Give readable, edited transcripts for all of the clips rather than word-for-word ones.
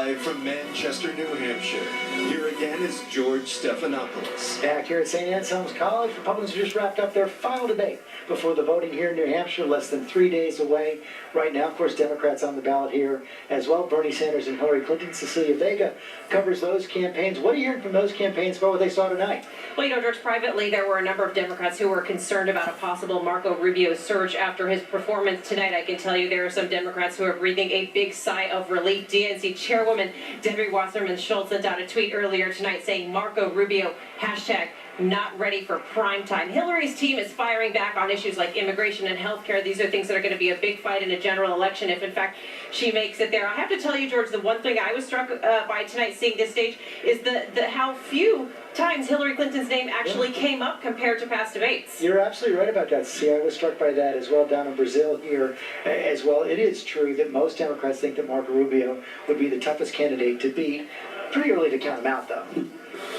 Live from Manchester, New Hampshire, here again is George Stephanopoulis. Back here at St. Anselm's College, Republicans just wrapped up their final debate before the voting here in New Hampshire, less than 3 days away. Right now, of course, Democrats on the ballot here as well. Bernie Sanders and Hillary Clinton. Cecilia Vega covers those campaigns. What are you hearing from those campaigns about what they saw tonight? Well, George, privately, there were a number of Democrats who were concerned about a possible Marco Rubio surge after his performance tonight. I can tell you there are some Democrats who are breathing a big sigh of relief. DNC Chairwoman Debbie Wasserman Schultz sent out a tweet earlier tonight saying Marco Rubio, hashtag not ready for prime time. Hillary's team is firing back on issues like immigration and health care. These are things that are going to be a big fight in a general election if, in fact, she makes it there. I have to tell you, George, the one thing I was struck by tonight seeing this stage is the how few times Hillary Clinton's name actually came up compared to past debates. You're absolutely right about that. See, I was struck by that as well down in Brazil here as well. It is true that most Democrats think that Marco Rubio would be the toughest candidate to beat. Pretty early to count him out, though.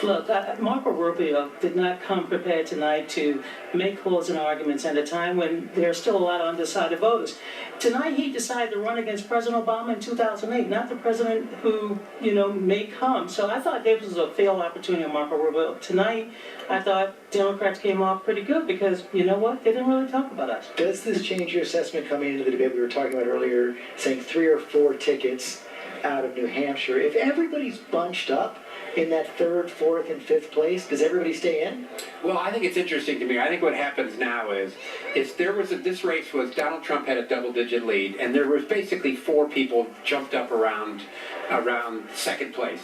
Look, Marco Rubio did not come prepared tonight to make closing arguments at a time when there's still a lot of undecided voters. Tonight he decided to run against President Obama in 2008, not the president who, may come. So I thought this was a failed opportunity on Marco Rubio. Tonight, I thought Democrats came off pretty good because, you know what, they didn't really talk about us. Does this change your assessment coming into the debate we were talking about earlier, saying 3 or 4 tickets out of New Hampshire? If everybody's bunched up in that 3rd, 4th, and 5th place, does everybody stay in? Well, I think it's interesting to me. I think what happens now is this race was Donald Trump had a double-digit lead, and there was basically 4 people jumped up around 2nd place.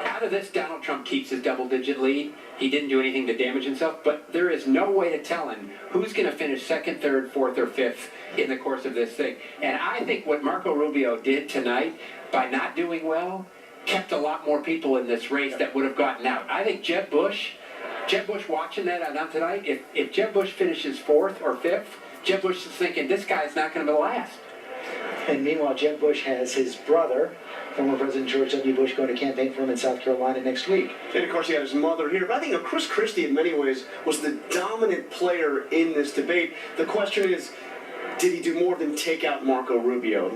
Out of this, Donald Trump keeps his double-digit lead. He didn't do anything to damage himself, but there is no way to tell him who's going to finish 2nd, 3rd, 4th, or 5th in the course of this thing. And I think what Marco Rubio did tonight, by not doing well, kept a lot more people in this race that would have gotten out. I think Jeb Bush watching that on tonight, if Jeb Bush finishes 4th or 5th, Jeb Bush is thinking, this guy's not going to last. And meanwhile, Jeb Bush has his brother, former President George W. Bush, going to campaign for him in South Carolina next week. And of course, he had his mother here. But I think Chris Christie, in many ways, was the dominant player in this debate. The question is, did he do more than take out Marco Rubio?